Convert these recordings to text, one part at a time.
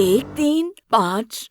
1, 3, 5,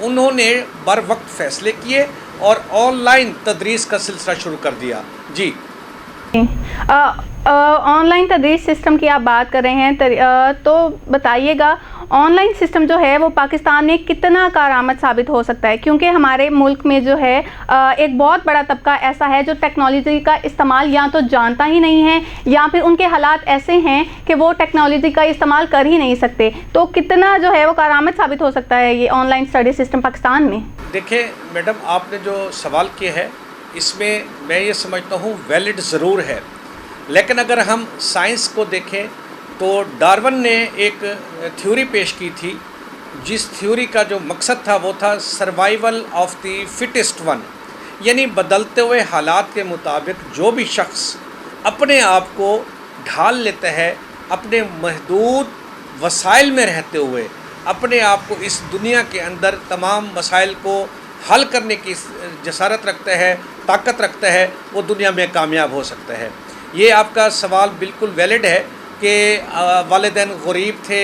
انہوں نے بر وقت فیصلے کیے اور آن لائن تدریس کا سلسلہ شروع کر دیا. جی آن لائن تدریس سسٹم کی آپ بات کر رہے ہیں تو بتائیے گا آن لائن سسٹم جو ہے وہ پاکستان میں کتنا کارآمد ثابت ہو سکتا ہے، کیونکہ ہمارے ملک میں جو ہے ایک بہت بڑا طبقہ ایسا ہے جو ٹیکنالوجی کا استعمال یا تو جانتا ہی نہیں ہے یا پھر ان کے حالات ایسے ہیں کہ وہ ٹیکنالوجی کا استعمال کر ہی نہیں سکتے. تو کتنا جو ہے وہ کارآمد ثابت ہو سکتا ہے یہ on line study system Pakistan میں؟ دیکھیں میڈم، آپ نے جو سوال کیا ہے اس میں یہ سمجھتا ہوں ویلڈ ضرور ہے، لیکن اگر ہم سائنس کو دیکھیں تو ڈارون نے ایک تھیوری پیش کی تھی، جس تھیوری کا جو مقصد تھا وہ تھا survival of the fittest one, یعنی بدلتے ہوئے حالات کے مطابق جو بھی شخص اپنے آپ کو ڈھال لیتا ہے، اپنے محدود وسائل میں رہتے ہوئے اپنے آپ کو اس دنیا کے اندر تمام مسائل کو حل کرنے کی جسارت رکھتا ہے، طاقت رکھتا ہے، وہ دنیا میں کامیاب ہو سکتا ہے. یہ آپ کا سوال بالکل ویلڈ ہے کہ والدین غریب تھے،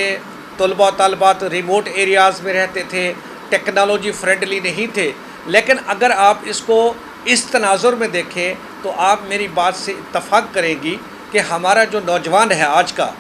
طلباء طالبات ریموٹ ایریاز میں رہتے تھے، ٹیکنالوجی فرینڈلی نہیں تھے، لیکن اگر آپ اس کو اس تناظر میں دیکھیں تو آپ میری بات سے اتفاق کریں گی کہ ہمارا جو نوجوان ہے، آج کا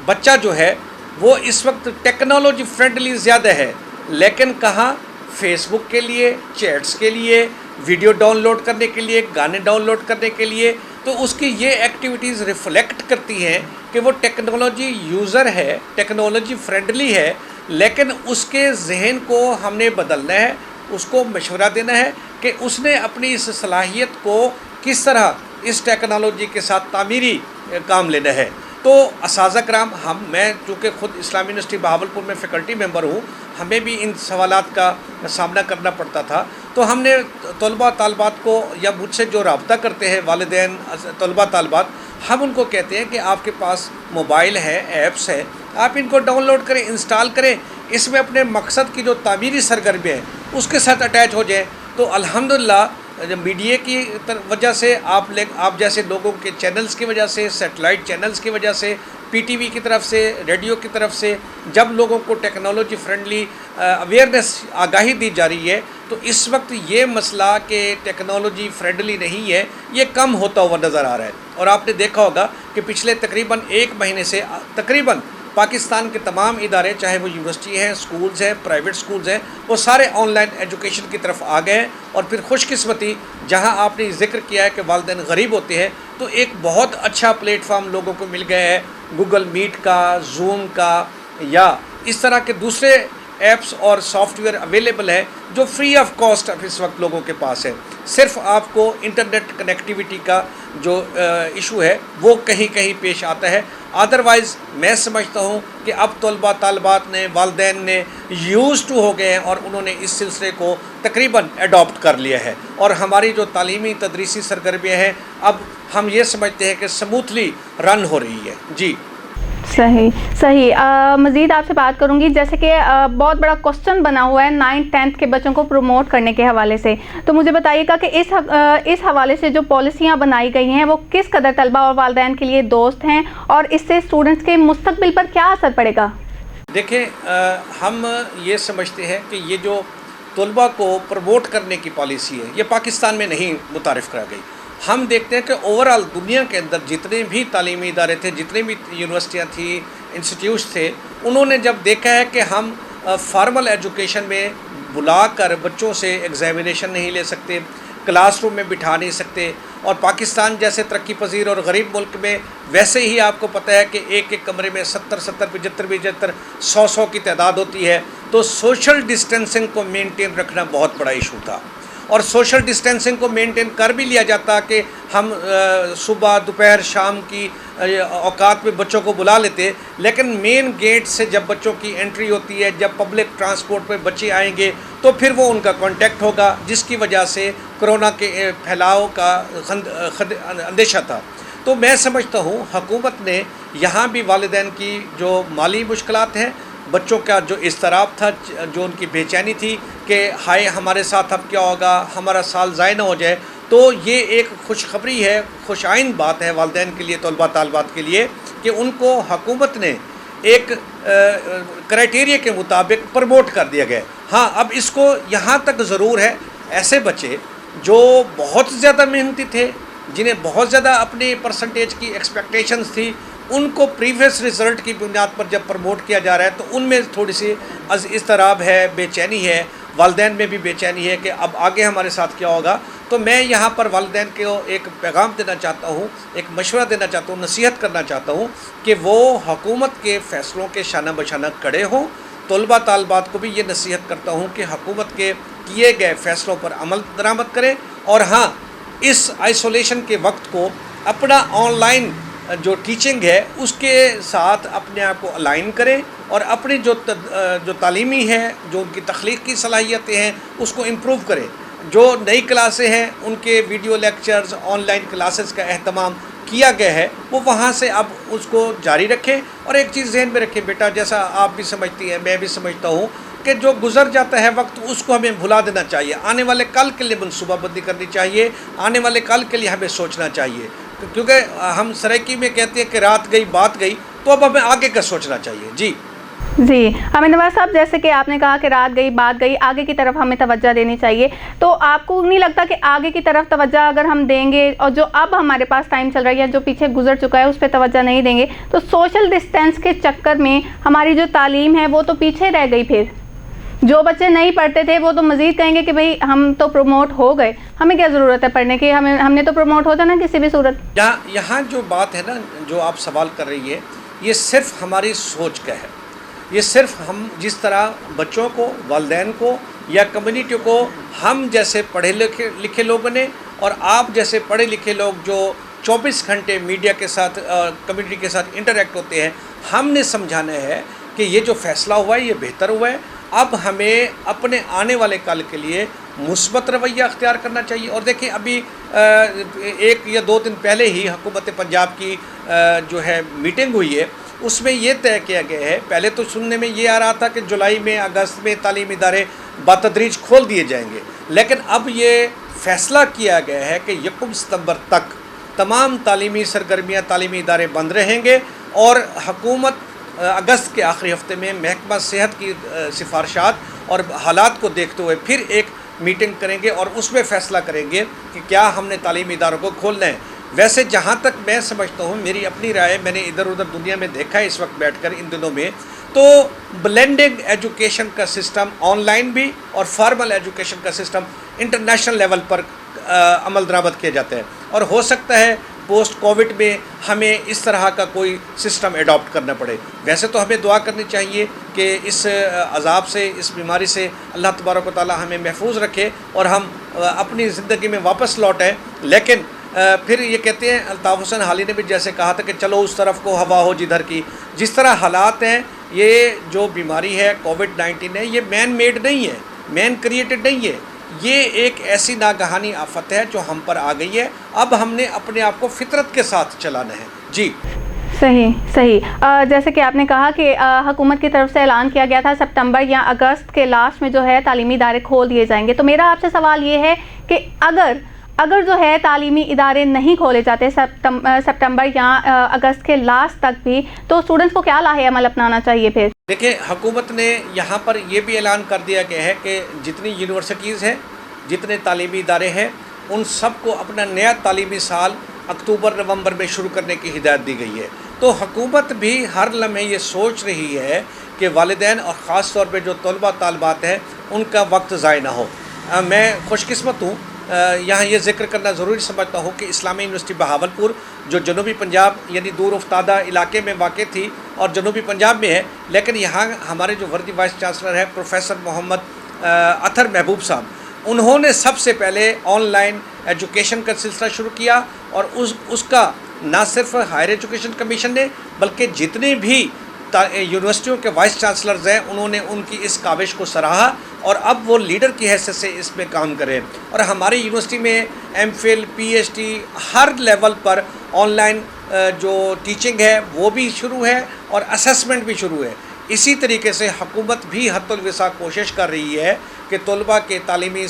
بچہ جو ہے، وہ اس وقت ٹیکنالوجی فرینڈلی زیادہ ہے، لیکن کہاں؟ فیس بک کے لیے، چیٹس کے لیے، ویڈیو ڈاؤن لوڈ کرنے کے لیے، گانے ڈاؤن لوڈ کرنے کے لیے. تو اس کی یہ ایکٹیویٹیز ریفلیکٹ کرتی ہیں کہ وہ ٹیکنالوجی یوزر ہے، ٹیکنالوجی فرینڈلی ہے، لیکن اس کے ذہن کو ہم نے بدلنا ہے، اس کو مشورہ دینا ہے کہ اس نے اپنی اس صلاحیت کو کس طرح اس ٹیکنالوجی کے ساتھ تعمیری کام لینا ہے. تو اساتذہ کرام، میں چونکہ خود اسلامی یونیورسٹی بہاولپور میں فیکلٹی ممبر ہوں، ہمیں بھی ان سوالات کا سامنا کرنا پڑتا تھا. تو ہم نے طلباء طالبات کو یا مجھ سے جو رابطہ کرتے ہیں والدین طلباء طالبات، ہم ان کو کہتے ہیں کہ آپ کے پاس موبائل ہے، ایپس ہے، آپ ان کو ڈاؤن لوڈ کریں، انسٹال کریں، اس میں اپنے مقصد کی جو تعمیری سرگرمی ہے اس کے ساتھ اٹیچ ہو جائیں. تو الحمدللہ میڈیا کی وجہ سے آپ جیسے لوگوں کے چینلز کی وجہ سے، سیٹلائٹ چینلز کی وجہ سے، پی ٹی وی کی طرف سے، ریڈیو کی طرف سے جب لوگوں کو ٹیکنالوجی فرینڈلی اویئرنیس آگاہی دی جا رہی ہے، تو اس وقت یہ مسئلہ کہ ٹیکنالوجی فرینڈلی نہیں ہے یہ کم ہوتا ہوا نظر آ رہا ہے. اور آپ نے دیکھا ہوگا کہ پچھلے تقریباً 1 مہینے سے تقریباً پاکستان کے تمام ادارے، چاہے وہ یونیورسٹی ہیں، سکولز ہیں، پرائیویٹ سکولز ہیں، وہ سارے آن لائن ایجوکیشن کی طرف آ گئے ہیں. اور پھر خوش قسمتی، جہاں آپ نے ذکر کیا ہے کہ والدین غریب ہوتے ہیں، تو ایک بہت اچھا پلیٹ فارم لوگوں کو مل گیا ہے، گوگل میٹ کا، زوم کا، یا اس طرح کے دوسرے ایپس اور سافٹ ویئر اویلیبل ہے جو فری آف کاسٹ اس وقت لوگوں کے پاس ہے. صرف آپ کو انٹرنیٹ کنیکٹیویٹی کا جو ایشو ہے وہ کہیں کہیں پیش آتا ہے. ادروائز میں سمجھتا ہوں کہ اب طلباء طالبات نے، والدین نے یوز ٹو ہو گئے ہیں اور انہوں نے اس سلسلے کو تقریباً ایڈاپٹ کر لیا ہے. اور ہماری جو تعلیمی تدریسی سرگرمیاں ہیں اب ہم یہ سمجھتے ہیں کہ سموتھلی رن ہو رہی ہے. جی صحیح. مزید آپ سے بات کروں گی، جیسے کہ بہت بڑا کوسچن بنا ہوا ہے 9th 10th کے بچوں کو پروموٹ کرنے کے حوالے سے. تو مجھے بتائیے گا کہ اس حوالے سے جو پالیسیاں بنائی گئی ہیں وہ کس قدر طلباء اور والدین کے لیے دوست ہیں، اور اس سے اسٹوڈنٹس کے مستقبل پر کیا اثر پڑے گا؟ دیکھیں، ہم یہ سمجھتے ہیں کہ یہ جو طلباء کو پروموٹ کرنے کی پالیسی ہے یہ پاکستان میں نہیں متعارف کرا گئی. ہم دیکھتے ہیں کہ اوورآل دنیا کے اندر جتنے بھی تعلیمی ادارے تھے، جتنے بھی یونیورسٹیاں تھیں، انسٹیٹیوٹس تھے، انہوں نے جب دیکھا ہے کہ ہم فارمل ایجوکیشن میں بلا کر بچوں سے ایگزامینیشن نہیں لے سکتے، کلاس روم میں بٹھا نہیں سکتے، اور پاکستان جیسے ترقی پذیر اور غریب ملک میں ویسے ہی آپ کو پتہ ہے کہ ایک کمرے میں 70 75 100 کی تعداد ہوتی ہے، تو سوشل ڈسٹینسنگ کو مینٹین رکھنا بہت بڑا ایشو تھا. اور سوشل ڈسٹینسنگ کو مینٹین کر بھی لیا جاتا کہ ہم صبح دوپہر شام کی اوقات میں بچوں کو بلا لیتے، لیکن مین گیٹ سے جب بچوں کی انٹری ہوتی ہے، جب پبلک ٹرانسپورٹ پہ بچے آئیں گے تو پھر وہ ان کا کانٹیکٹ ہوگا، جس کی وجہ سے کرونا کے پھیلاؤ کا اندیشہ تھا. تو میں سمجھتا ہوں حکومت نے یہاں بھی والدین کی جو مالی مشکلات ہیں، بچوں کا جو اضطراب تھا، جو ان کی بے چینی تھی کہ ہائے ہمارے ساتھ اب کیا ہوگا، ہمارا سال ضائع نہ ہو جائے، تو یہ ایک خوشخبری ہے، خوش آئند بات ہے والدین کے لیے، طلباء طالبات کے لیے، کہ ان کو حکومت نے ایک کرائٹیریا کے مطابق پروموٹ کر دیا گیا. ہاں اب اس کو یہاں تک ضرور ہے ایسے بچے جو بہت زیادہ محنتی تھے، جنہیں بہت زیادہ اپنی پرسنٹیج کی ایکسپیکٹیشنز تھی، ان کو پریویس رزلٹ کی بنیاد پر جب پروموٹ کیا جا رہا ہے تو ان میں تھوڑی سی اضطراب ہے، بے چینی ہے، والدین میں بھی بے چینی ہے کہ اب آگے ہمارے ساتھ کیا ہوگا. تو میں یہاں پر والدین کو ایک پیغام دینا چاہتا ہوں، ایک مشورہ دینا چاہتا ہوں، نصیحت کرنا چاہتا ہوں کہ وہ حکومت کے فیصلوں کے شانہ بشانہ کھڑے ہوں. طلباء طالبات کو بھی یہ نصیحت کرتا ہوں کہ حکومت کے کیے گئے فیصلوں پر عمل درآمد کریں، اور ہاں اس آئسولیشن کے وقت کو اپنا آن لائن جو ٹیچنگ ہے اس کے ساتھ اپنے آپ کو الائن کریں، اور اپنی جو تعلیمی ہے، جو ان کی تخلیقی صلاحیتیں ہیں اس کو امپروو کریں. جو نئی کلاسیں ہیں ان کے video lectures, on line classes کا اہتمام کیا گیا ہے، وہ وہاں سے اب اس کو جاری رکھیں. اور ایک چیز ذہن میں رکھیں بیٹا، جیسا آپ بھی سمجھتی ہیں میں بھی سمجھتا ہوں کہ جو گزر جاتا ہے وقت اس کو ہمیں بھلا دینا چاہیے. آنے والے کل کے لیے منصوبہ بندی کرنی چاہیے، آنے والے کل کے لیے ہمیں سوچنا چاہیے، کیونکہ ہم سرائکی میں کہتے ہیں کہ رات گئی بات گئی، تو اب ہمیں آگے کا سوچنا چاہیے. جی حمید نواز صاحب، جیسے کہ آپ نے کہا کہ رات گئی بات گئی، آگے کی طرف ہمیں توجہ دینی چاہیے، تو آپ کو نہیں لگتا کہ آگے کی طرف توجہ اگر ہم دیں گے اور جو اب ہمارے پاس ٹائم چل رہی ہے، جو پیچھے گزر چکا ہے، اس پہ توجہ نہیں دیں گے تو سوشل ڈسٹینس کے چکر میں ہماری جو تعلیم ہے وہ تو پیچھے رہ گئی. پھر جو بچے نہیں پڑھتے تھے وہ تو مزید کہیں گے کہ بھئی ہم تو پروموٹ ہو گئے، ہمیں کیا ضرورت ہے پڑھنے کی، ہم نے تو پروموٹ ہو جانا کسی بھی صورت. یہاں جو بات ہے نا، جو آپ سوال کر رہی ہے، یہ صرف ہماری سوچ کا ہے. یہ صرف ہم جس طرح بچوں کو، والدین کو یا کمیونٹی کو، ہم جیسے پڑھے لکھے لوگوں نے اور آپ جیسے پڑھے لکھے لوگ جو 24 گھنٹے میڈیا کے ساتھ، کمیونٹی کے ساتھ انٹریکٹ ہوتے ہیں، ہم نے سمجھانا ہے کہ یہ جو فیصلہ ہوا ہے یہ بہتر ہوا ہے. اب ہمیں اپنے آنے والے کل کے لیے مثبت رویہ اختیار کرنا چاہیے. اور دیکھیں ابھی 1 یا 2 دن پہلے ہی حکومت پنجاب کی جو ہے میٹنگ ہوئی ہے، اس میں یہ طے کیا گیا ہے. پہلے تو سننے میں یہ آ رہا تھا کہ جولائی میں، اگست میں تعلیمی ادارے بتدریج کھول دیے جائیں گے، لیکن اب یہ فیصلہ کیا گیا ہے کہ 1 ستمبر تک تمام تعلیمی سرگرمیاں، تعلیمی ادارے بند رہیں گے، اور حکومت اگست کے آخری ہفتے میں محکمہ صحت کی سفارشات اور حالات کو دیکھتے ہوئے پھر ایک میٹنگ کریں گے اور اس میں فیصلہ کریں گے کہ کیا ہم نے تعلیمی اداروں کو کھولنا ہے. ویسے جہاں تک میں سمجھتا ہوں، میری اپنی رائے، میں نے ادھر ادھر دنیا میں دیکھا ہے اس وقت بیٹھ کر ان دنوں میں، تو بلینڈنگ ایجوکیشن کا سسٹم آن لائن بھی اور فارمل ایجوکیشن کا سسٹم انٹرنیشنل لیول پر عمل درآمد کیا جاتا ہے. اور ہو سکتا ہے پوسٹ کووڈ میں ہمیں اس طرح کا کوئی سسٹم ایڈاپٹ کرنا پڑے. ویسے تو ہمیں دعا کرنی چاہیے کہ اس عذاب سے، اس بیماری سے اللہ تبارک و تعالی ہمیں محفوظ رکھے اور ہم اپنی زندگی میں واپس لوٹیں. لیکن پھر یہ کہتے ہیں، الطاف حسین حالی نے بھی جیسے کہا تھا کہ چلو اس طرف کو ہوا ہو جدھر کی. جس طرح حالات ہیں، یہ جو بیماری ہے کووڈ-19 ہے، یہ مین میڈ نہیں ہے، مین کریٹڈ نہیں ہے. یہ ایک ایسی ناگہانی آفت ہے جو ہم پر آ گئی ہے. اب ہم نے اپنے آپ کو فطرت کے ساتھ چلانا ہے. جی صحیح. جیسے کہ آپ نے کہا کہ حکومت کی طرف سے اعلان کیا گیا تھا سپتمبر یا اگست کے لاسٹ میں جو ہے تعلیمی ادارے کھول دیے جائیں گے. تو میرا آپ سے سوال یہ ہے کہ اگر جو ہے تعلیمی ادارے نہیں کھولے جاتے سپتمبر یا اگست کے لاسٹ تک بھی، تو اسٹوڈنٹس کو کیا لاحِ عمل اپنانا چاہیے؟ پھر دیکھیں، حکومت نے یہاں پر یہ بھی اعلان کر دیا گیا ہے کہ جتنی یونیورسٹیز ہیں، جتنے تعلیمی ادارے ہیں، ان سب کو اپنا نیا تعلیمی سال اکتوبر نومبر میں شروع کرنے کی ہدایت دی گئی ہے. تو حکومت بھی ہر لمحے یہ سوچ رہی ہے کہ والدین اور خاص طور پہ جو طلباء طالبات ہیں ان کا وقت ضائع نہ ہو. میں خوش قسمت ہوں، یہاں یہ ذکر کرنا ضروری سمجھتا ہوں کہ اسلامی یونیورسٹی بہاولپور جو جنوبی پنجاب یعنی دور افتادہ علاقے میں واقع تھی اور جنوبی پنجاب میں ہے، لیکن یہاں ہمارے جو وردی وائس چانسلر ہے پروفیسر محمد اطہر محبوب صاحب، انہوں نے سب سے پہلے آن لائن ایجوکیشن کا سلسلہ شروع کیا، اور اس کا نہ صرف ہائر ایجوکیشن کمیشن نے بلکہ جتنے بھی یونیورسٹیوں کے وائس چانسلرز ہیں انہوں نے ان کی اس کاوش کو سراہا، اور اب وہ لیڈر کی حیثیت سے اس میں کام کریں. اور ہماری یونیورسٹی میں M Phil, P H D ہر لیول پر آن لائن جو ٹیچنگ ہے وہ بھی شروع ہے اور اسیسمنٹ بھی شروع ہے. اسی طریقے سے حکومت بھی حد الوسع کوشش کر رہی ہے کہ طلباء کے تعلیمی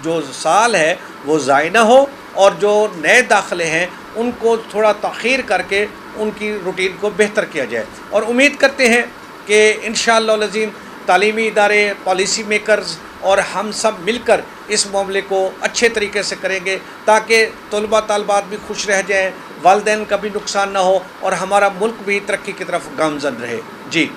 جو سال ہے وہ ضائع نہ ہو، اور جو نئے داخلے ہیں ان کو تھوڑا تاخیر کر کے ان کی روٹین کو بہتر کیا جائے. اور امید کرتے ہیں کہ انشاءاللہ العظیم تعلیمی ادارے، پالیسی میکرز اور ہم سب مل کر اس معاملے کو اچھے طریقے سے کریں گے تاکہ طلباء طالبات بھی خوش رہ جائیں، والدین کا بھی نقصان نہ ہو اور ہمارا ملک بھی ترقی کی طرف گامزن رہے. جی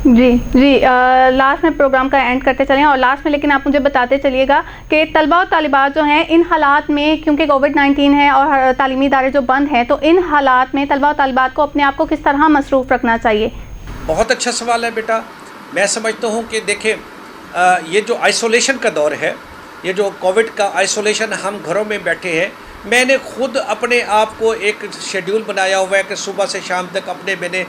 لاسٹ میں پروگرام کا اینڈ کرتے چلیں اور لاسٹ میں لیکن آپ مجھے بتاتے چلیے گا کہ طلباء اور طالبات جو ہیں ان حالات میں، کیونکہ کووڈ-19 ہے اور تعلیمی ادارے جو بند ہیں، تو ان حالات میں طلباء اور طالبات کو اپنے آپ کو کس طرح مصروف رکھنا چاہیے؟ بہت اچھا سوال ہے بیٹا. میں سمجھتا ہوں کہ دیکھیں یہ جو آئسولیشن کا دور ہے، یہ جو کووڈ کا آئسولیشن، ہم گھروں میں بیٹھے ہیں، میں نے خود اپنے آپ کو ایک شیڈیول بنایا ہوا ہے کہ صبح سے شام تک اپنے میں نے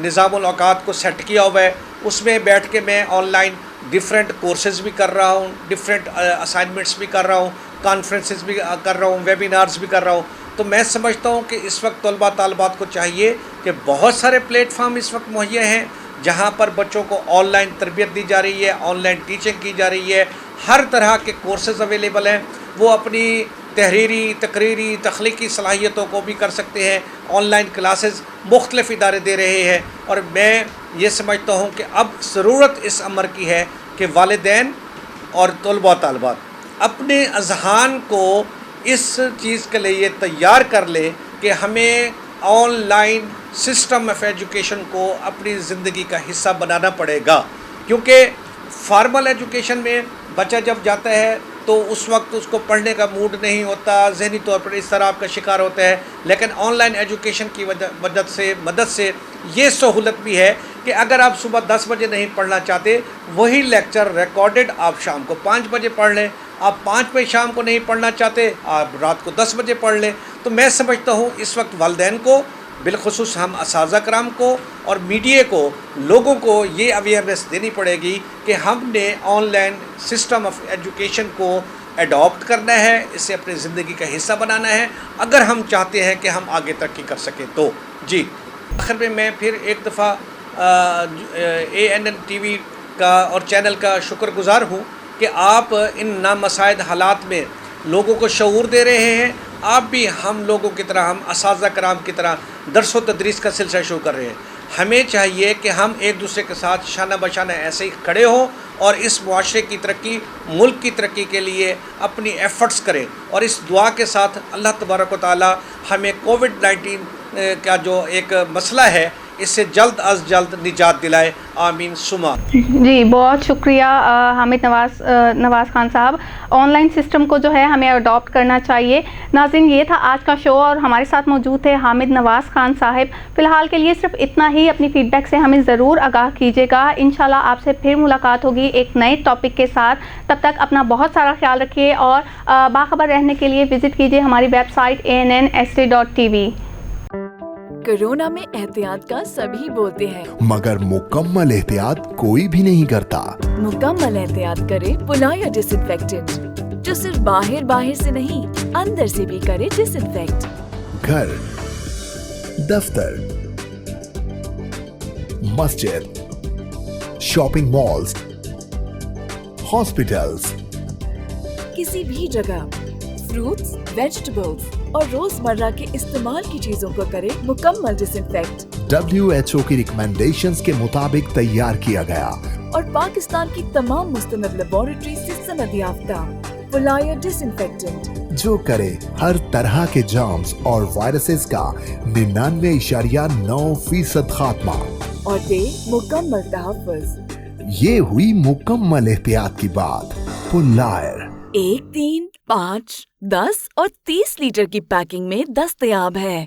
نظام الاوقات کو سیٹ کیا ہوا ہے. اس میں بیٹھ کے میں آن لائن ڈفرینٹ کورسز بھی کر رہا ہوں، ڈفرینٹ اسائنمنٹس بھی کر رہا ہوں، کانفرنسز بھی کر رہا ہوں، ویبینارز بھی کر رہا ہوں. تو میں سمجھتا ہوں کہ اس وقت طلباء طالبات کو چاہیے کہ بہت سارے پلیٹ فارم اس وقت مہیا ہیں جہاں پر بچوں کو آن لائن تربیت دی جا رہی ہے، آن لائن ٹیچنگ کی جا رہی ہے، ہر طرح کے کورسز اویلیبل ہیں. وہ اپنی تحریری، تقریری، تخلیقی صلاحیتوں کو بھی کر سکتے ہیں. آن لائن کلاسز مختلف ادارے دے رہے ہیں اور میں یہ سمجھتا ہوں کہ اب ضرورت اس امر کی ہے کہ والدین اور طلباء طالبات اپنے اذہان کو اس چیز کے لیے تیار کر لیں کہ ہمیں on line system of education کو اپنی زندگی کا حصہ بنانا پڑے گا. کیونکہ فارمل ایجوکیشن میں بچہ جب جاتا ہے تو اس وقت اس کو پڑھنے کا موڈ نہیں ہوتا، ذہنی طور پر اس طرح آپ کا شکار ہوتا ہے. لیکن آن لائن ایجوکیشن کی مدد سے یہ سہولت بھی ہے کہ اگر آپ صبح 10 بجے نہیں پڑھنا چاہتے، وہی لیکچر ریکارڈڈ آپ شام کو 5 بجے پڑھ لیں. آپ 5 بجے شام کو نہیں پڑھنا چاہتے، آپ رات کو 10 بجے پڑھ لیں. تو میں سمجھتا ہوں اس وقت والدین کو، بالخصوص ہم اساتذہ کرام کو اور میڈیا کو، لوگوں کو یہ اویئرنیس دینی پڑے گی کہ ہم نے on line system of education کو ایڈاپٹ کرنا ہے، اسے اپنی زندگی کا حصہ بنانا ہے اگر ہم چاہتے ہیں کہ ہم آگے ترقی کر سکیں تو. جی آخر میں پھر ایک دفعہ ANN TV کا اور چینل کا شکر گزار ہوں کہ آپ ان نامساعد حالات میں لوگوں کو شعور دے رہے ہیں. آپ بھی ہم لوگوں کی طرح، ہم اساتذہ کرام کی طرح درس و تدریس کا سلسلہ شروع کر رہے ہیں. ہمیں چاہیے کہ ہم ایک دوسرے کے ساتھ شانہ بشانہ ایسے ہی کھڑے ہوں اور اس معاشرے کی ترقی، ملک کی ترقی کے لیے اپنی ایفرٹس کریں. اور اس دعا کے ساتھ اللہ تبارک و تعالی ہمیں کووڈ-19 کا جو ایک مسئلہ ہے اس سے جلد از جلد نجات دلائے. آمین سما. جی بہت شکریہ حامد نواز خان صاحب. آن لائن سسٹم کو جو ہے ہمیں اڈاپٹ کرنا چاہیے. ناظرین یہ تھا آج کا شو اور ہمارے ساتھ موجود تھے حامد نواز خان صاحب. فی الحال کے لیے صرف اتنا ہی. اپنی فیڈ بیک سے ہمیں ضرور آگاہ کیجیے گا. انشاءاللہ آپ سے پھر ملاقات ہوگی ایک نئے ٹاپک کے ساتھ. تب تک اپنا بہت سارا خیال رکھیے اور باخبر رہنے کے لیے وزٹ کیجیے ہماری ویب سائٹ ANN-ST.TV. کورونا میں احتیاط کا سبھی بولتے ہیں مگر مکمل احتیاط کوئی بھی نہیں کرتا. مکمل احتیاط کرے پولایا ڈس انفیکٹنٹ، جو صرف باہر سے نہیں اندر سے بھی کرے ڈس انفیکٹ. گھر، دفتر، مسجد، شاپنگ مالز، ہاسپٹلز، کسی بھی جگہ فروٹس، ویجیٹیبلز اور روزمرہ کے استعمال کی چیزوں کو کرے مکمل ڈس انفیکٹ. WHO کی ریکمینڈیشنز کے مطابق تیار کیا گیا اور پاکستان کی تمام مستند لیبارٹری سے سند یافتہ پولایا ڈس انفیکٹنٹ، جو کرے ہر طرح کے جرمز اور وائرسز کا 99.9% خاتمہ اور دے مکمل تحفظ. یہ ہوئی مکمل احتیاط کی بات. پولائر 1، 3، 5، 10 اور 30 لیٹر کی پیکنگ میں دستیاب ہے.